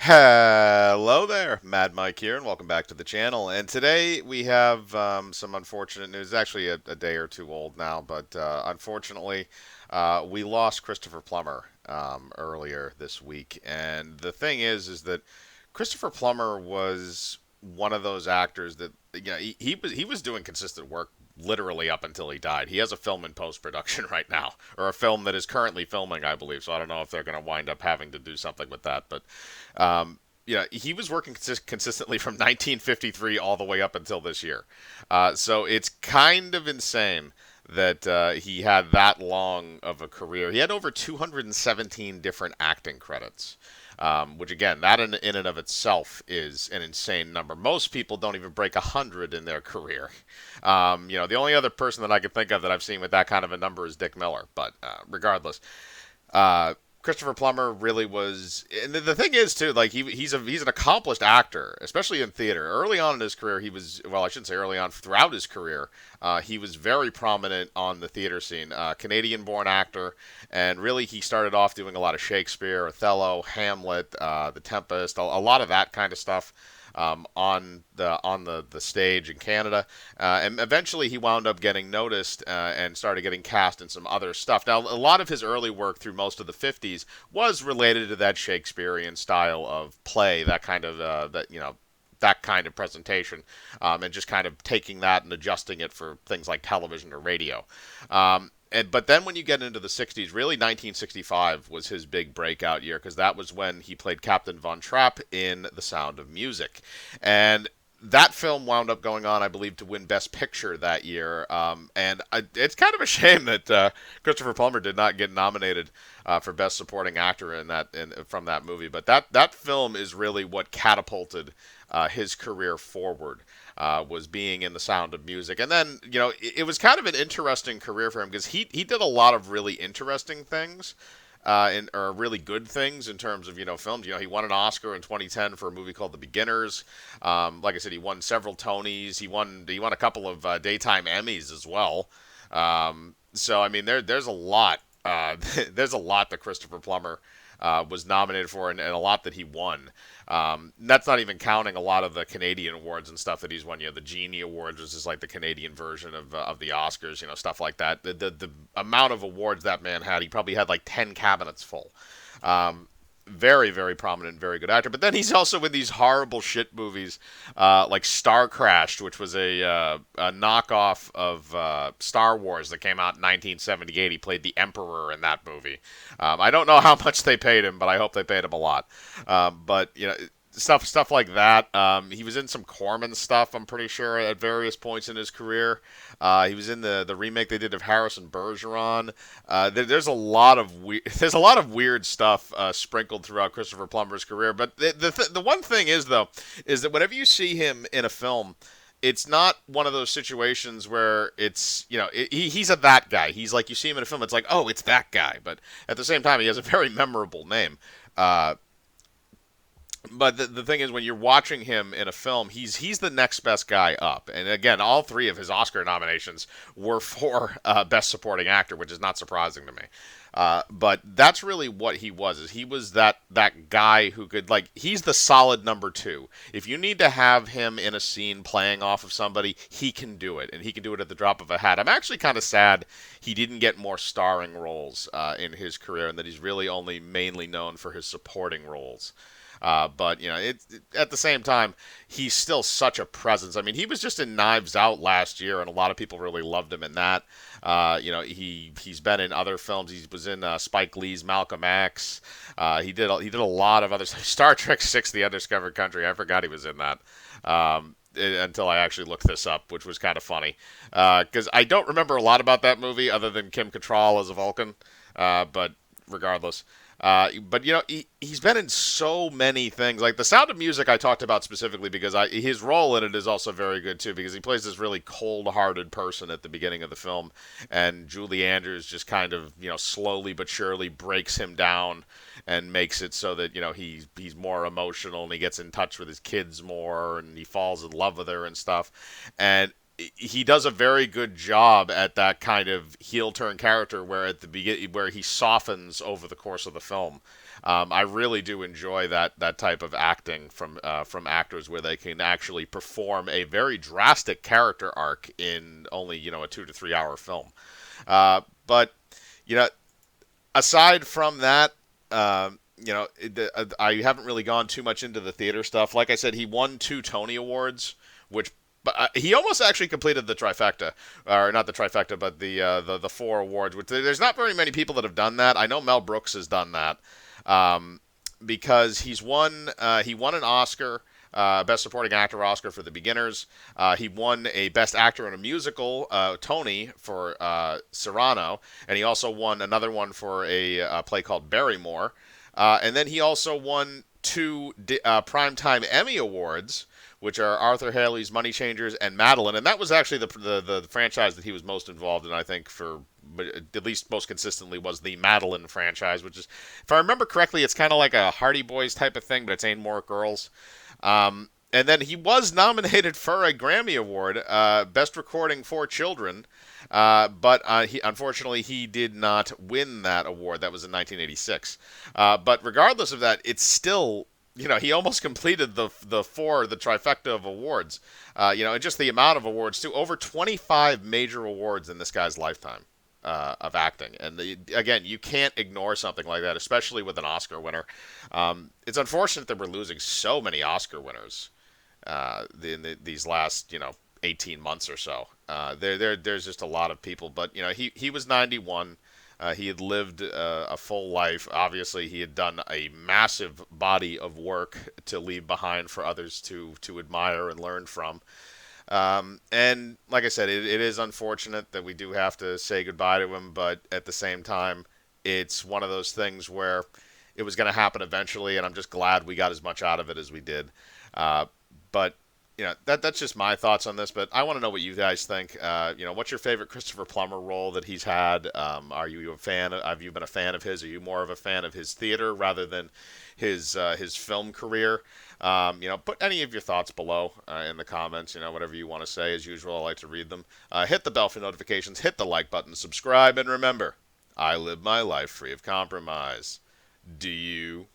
Hello there, Mad Mike here, and welcome back to the channel. And today we have some unfortunate news. It's actually a day or two old now, but unfortunately, we lost Christopher Plummer earlier this week. And the thing is that Christopher Plummer was one of those actors that he was doing consistent work literally up until he died. He has a film in post production right now, or a film that is currently filming, I believe. So I don't know if they're going to wind up having to do something with that, but he was working consistently from 1953 all the way up until this year. So it's kind of insane that he had that long of a career. He had over 217 different acting credits. Which again, that in and of itself is an insane number. Most people don't even break 100 in their career. The only other person that I can think of that I've seen with that kind of a number is Dick Miller. But regardless, uh, Christopher Plummer really was, and the thing is too, like he's an accomplished actor, especially in theater. Early on in his career, he was, well, I shouldn't say early on, throughout his career, he was very prominent on the theater scene. Canadian-born actor, and really he started off doing a lot of Shakespeare, Othello, Hamlet, The Tempest, a lot of that kind of stuff on the stage in Canada, and eventually he wound up getting noticed and started getting cast in some other stuff. Now, a lot of his early work through most of the 50s was related to that Shakespearean style of play, that kind of that kind of presentation, and just kind of taking that and adjusting it for things like television or radio. But then when you get into the 60s, really 1965 was his big breakout year because that was when he played Captain Von Trapp in The Sound of Music. And that film wound up going on, I believe, to win Best Picture that year. It's kind of a shame that Christopher Plummer did not get nominated for Best Supporting Actor from that movie. But that film is really what catapulted his career forward. Was being in The Sound of Music, and then it was kind of an interesting career for him because he did a lot of really interesting things. Or really good things in terms of films. He won an Oscar in 2010 for a movie called The Beginners. Like I said, he won several Tonys. He won a couple of daytime Emmys as well. So I mean, there's a lot. There's a lot that Christopher Plummer was nominated for, and a lot that he won. That's not even counting a lot of the Canadian awards and stuff that he's won. The Genie Awards, which is like the Canadian version of the Oscars. Stuff like that. The amount of awards that man had, he probably had like 10 cabinets full. Very, very prominent, very good actor. But then he's also in these horrible shit movies, like Star Crashed, which was a knockoff of Star Wars that came out in 1978. He played the Emperor in that movie. I don't know how much they paid him, but I hope they paid him a lot. But stuff like that. He was in some Corman stuff, I'm pretty sure, at various points in his career. He was in the remake they did of Harrison Bergeron. There's a lot of there's a lot of weird stuff sprinkled throughout Christopher Plummer's career. But the one thing is though, is that whenever you see him in a film, it's not one of those situations where it's he's a that guy. He's like, you see him in a film, it's like, oh, it's that guy. But at the same time, he has a very memorable name. But the thing is, when you're watching him in a film, he's the next best guy up. And again, all three of his Oscar nominations were for Best Supporting Actor, which is not surprising to me. But that's really what he was. Is he was that guy who could, like, he's the solid number two. If you need to have him in a scene playing off of somebody, he can do it, and he can do it at the drop of a hat. I'm actually kind of sad he didn't get more starring roles in his career, and that he's really only mainly known for his supporting roles. But at the same time, he's still such a presence. I mean, he was just in Knives Out last year, and a lot of people really loved him in that. He's been in other films. He was in Spike Lee's Malcolm X. He did a lot of other stuff. Star Trek Six: The Undiscovered Country. I forgot he was in that. Until I actually looked this up, which was kind of funny, because I don't remember a lot about that movie other than Kim Cattrall as a Vulcan. But regardless. But he's been in so many things. Like The Sound of Music, I talked about specifically because his role in it is also very good too. Because he plays this really cold-hearted person at the beginning of the film, and Julie Andrews just kind of slowly but surely breaks him down and makes it so that he's more emotional and he gets in touch with his kids more and he falls in love with her and stuff. And he does a very good job at that kind of heel turn character where at the beginning where he softens over the course of the film. I really do enjoy that type of acting from actors where they can actually perform a very drastic character arc in only a 2 to 3 hour film. But you know, aside from that, I haven't really gone too much into the theater stuff. Like I said, he won 2 Tony Awards, which but he almost actually completed the trifecta, or not the trifecta, but the 4 awards. Which there's not very many people that have done that. I know Mel Brooks has done that, um, because he won an Oscar. Best Supporting Actor Oscar for The Beginners. He won a Best Actor in a Musical Tony for Cyrano, and he also won another one for a play called Barrymore. And then he also won 2 Primetime Emmy Awards, which are Arthur Haley's Money Changers and Madeline. And that was actually the franchise that he was most involved in, I think, for at least most consistently, was the Madeline franchise, which is, if I remember correctly, it's kind of like a Hardy Boys type of thing, but it's aimed more at girls. And then he was nominated for a Grammy Award, Best Recording for Children, but unfortunately he did not win that award. That was in 1986. But regardless of that, it's still, he almost completed the trifecta of awards. And just the amount of awards too, over 25 major awards in this guy's lifetime. Of acting, and again, you can't ignore something like that, especially with an Oscar winner. It's unfortunate that we're losing so many Oscar winners these last 18 months or so. There's just a lot of people, but he was 91. He had lived a full life. Obviously, he had done a massive body of work to leave behind for others to admire and learn from. And like I said, it is unfortunate that we do have to say goodbye to him, but at the same time, it's one of those things where it was going to happen eventually, and I'm just glad we got as much out of it as we did. But that's just my thoughts on this. But I want to know what you guys think. What's your favorite Christopher Plummer role that he's had? Are you a fan? Have you been a fan of his? Are you more of a fan of his theater rather than his film career? Put any of your thoughts below in the comments. Whatever you want to say. As usual, I like to read them. Hit the bell for notifications. Hit the like button. Subscribe, and remember, I live my life free of compromise. Do you?